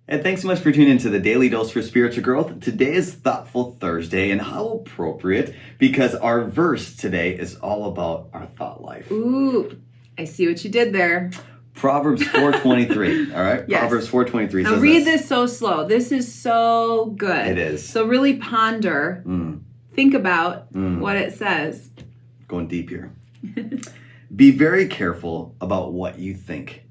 And thanks so much for tuning into the Daily Dose for Spiritual Growth. Today is Thoughtful Thursday, and how appropriate, because our verse today is all about our thought life. Ooh, I see what you did there. Proverbs 4:23. All right? Yes. Proverbs 4:23 Now says read this so slow. This is so good. It is. So really ponder, think about what it says. Going deep here. Be very careful about what you think.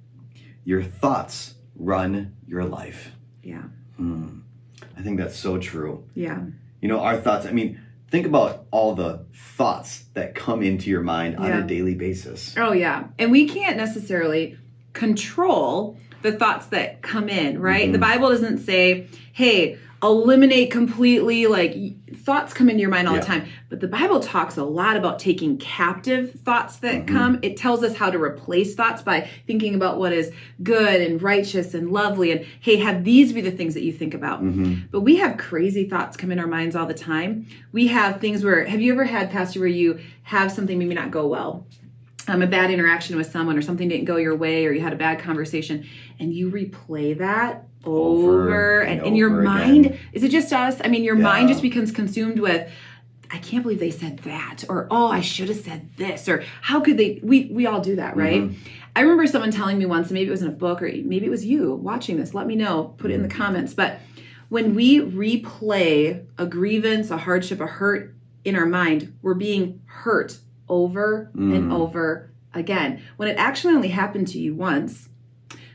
Your thoughts run your life. Yeah. I think that's so true. Yeah. You know, our thoughts, think about all the thoughts that come into your mind on a daily basis. Oh, yeah. And we can't necessarily control the thoughts that come in, right? The Bible doesn't say, hey, eliminate completely, like thoughts come into your mind all the time. But the Bible talks a lot about taking captive thoughts that come. It tells us how to replace thoughts by thinking about what is good and righteous and lovely. And hey, have these be the things that you think about. But we have crazy thoughts come in our minds all the time. We have things where, have you ever had, Pastor, where you have something maybe not go well? A bad interaction with someone, or something didn't go your way, or you had a bad conversation, and you replay that over and in your mind again. Is it just us? Your mind just becomes consumed with, I can't believe they said that, or oh, I should have said this, or how could they? We all do that, right? I remember someone telling me once, and maybe it was in a book, or maybe it was you watching this, let me know, put it in the comments, but when we replay a grievance, a hardship, a hurt in our mind, we're being hurt over and over again, when it actually only happened to you once.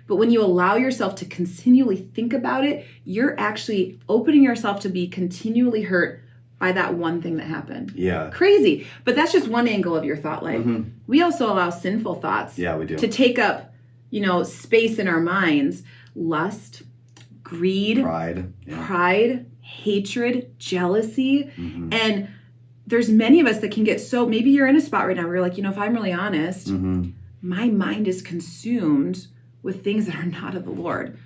But when you allow yourself to continually think about it, you're actually opening yourself to be continually hurt by that one thing that happened. Yeah. Crazy. But that's just one angle of your thought life. We also allow sinful thoughts we do. to take up, space in our minds. Lust, greed, pride, hatred, jealousy. And there's many of us that can get so, maybe you're in a spot right now where you're like, if I'm really honest, my mind is consumed with things that are not of the Lord.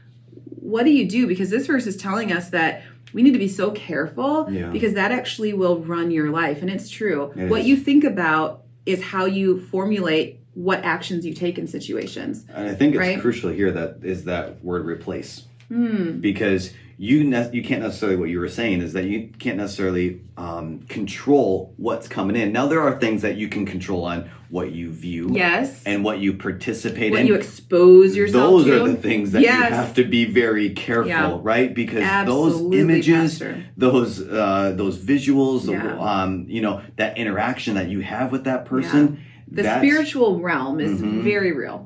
What do you do? Because this verse is telling us that we need to be so careful because that actually will run your life. And it's true. What you think about is how you formulate what actions you take in situations. And I think it's crucial here that word replace. Because you can't necessarily, what you were saying is that you can't necessarily control what's coming in. Now, there are things that you can control on what you view and what you participate in. What you expose yourself to. Those are the things that you have to be very careful, right? Because those images, those visuals, that interaction that you have with that person. The spiritual realm is very real.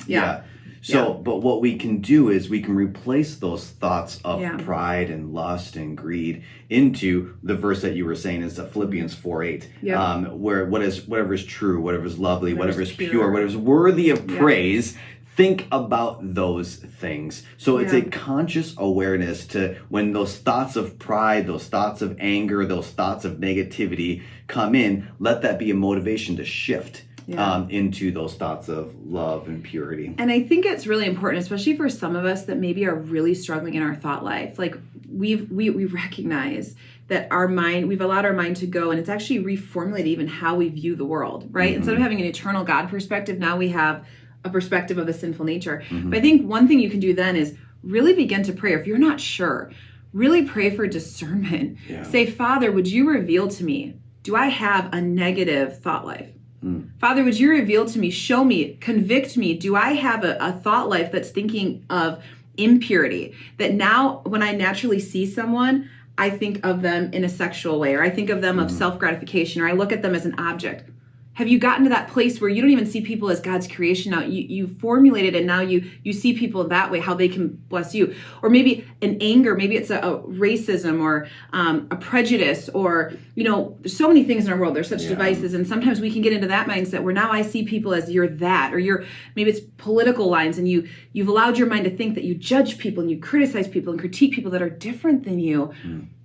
But what we can do is we can replace those thoughts of pride and lust and greed into the verse that you were saying is Philippians 4:8, where whatever is true, whatever is lovely, whatever is pure, whatever is worthy of praise, think about those things. So it's a conscious awareness to when those thoughts of pride, those thoughts of anger, those thoughts of negativity come in, let that be a motivation to shift into those thoughts of love and purity. And I think it's really important, especially for some of us that maybe are really struggling in our thought life. Like we recognize that our mind, we've allowed our mind to go, and it's actually reformulated even how we view the world, right? Instead of having an eternal God perspective, now we have a perspective of the sinful nature. But I think one thing you can do then is really begin to pray. If you're not sure, really pray for discernment. Say, Father, would you reveal to me, do I have a negative thought life? Father, would you reveal to me, show me, convict me, do I have a thought life that's thinking of impurity? That now when I naturally see someone, I think of them in a sexual way, or I think of them of self-gratification, or I look at them as an object. Have you gotten to that place where you don't even see people as God's creation now? You formulated, and now you see people that way, how they can bless you. Or maybe an anger, maybe it's a racism or a prejudice, or, there's so many things in our world. There's such devices, and sometimes we can get into that mindset where now I see people as you're that, or maybe it's political lines, and you've allowed your mind to think that you judge people and you criticize people and critique people that are different than you.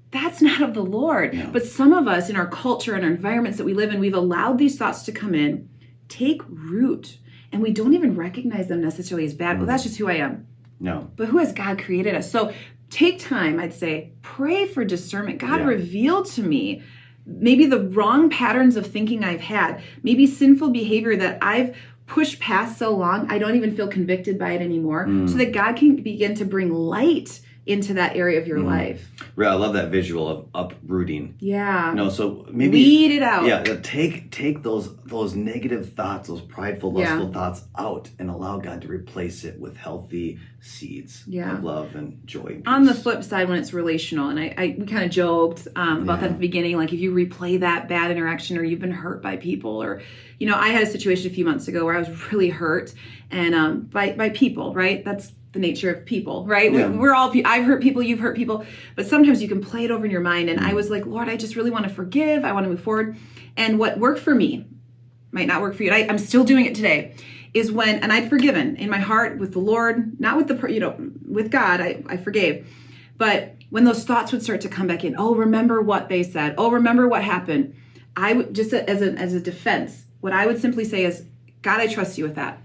That's not of the Lord. No. But some of us in our culture and our environments that we live in, we've allowed these thoughts to come in, take root, and we don't even recognize them necessarily as bad. Well, that's just who I am. No. But who has God created us? So take time, I'd say, pray for discernment. God, reveal to me maybe the wrong patterns of thinking I've had, maybe sinful behavior that I've pushed past so long, I don't even feel convicted by it anymore, so that God can begin to bring light into that area of your life. Yeah, I love that visual of uprooting. Yeah. No, so maybe weed it out. Yeah, take those negative thoughts, those prideful, lustful thoughts out, and allow God to replace it with healthy seeds of love and joy. And peace. On the flip side, when it's relational, and we kind of joked about that at the beginning, like if you replay that bad interaction, or you've been hurt by people, or I had a situation a few months ago where I was really hurt, and by people, right? That's the nature of people, right? Yeah. We're all, I've hurt people, you've hurt people, but sometimes you can play it over in your mind. And I was like, Lord, I just really want to forgive. I want to move forward. And what worked for me might not work for you. And I'm still doing it today, is and I'd forgiven in my heart with the Lord, not with with God, I forgave. But when those thoughts would start to come back in, oh, remember what they said. Oh, remember what happened. I would just, as a defense, what I would simply say is, God, I trust you with that.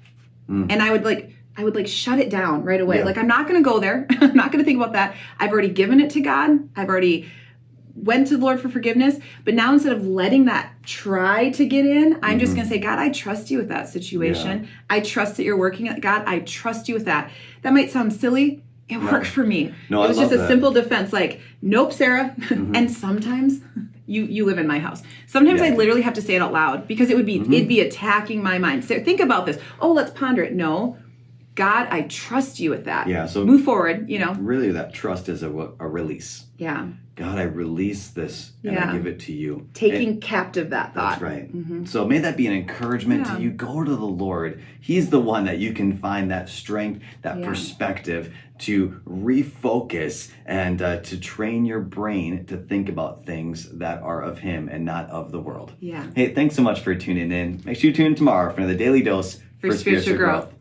And I would shut it down right away. Like, I'm not going to go there. I'm not going to think about that. I've already given it to God. I've already went to the Lord for forgiveness. But now, instead of letting that try to get in, I'm just going to say, God, I trust you with that situation. Yeah. I trust that you're working at God. I trust you with that. That might sound silly. It worked for me. No, it was just a simple defense. Like, nope, Sarah. And sometimes you live in my house. Sometimes I literally have to say it out loud, because it'd be attacking my mind. So think about this. Oh, let's ponder it. No. God, I trust you with that. Yeah, so move forward, Really, that trust is a release. Yeah. God, I release this and I give it to you. Taking captive that thought. That's right. So may that be an encouragement to you. Go to the Lord. He's the one that you can find that strength, that perspective to refocus and to train your brain to think about things that are of Him and not of the world. Yeah. Hey, thanks so much for tuning in. Make sure you tune in tomorrow for another Daily Dose for Spiritual Growth.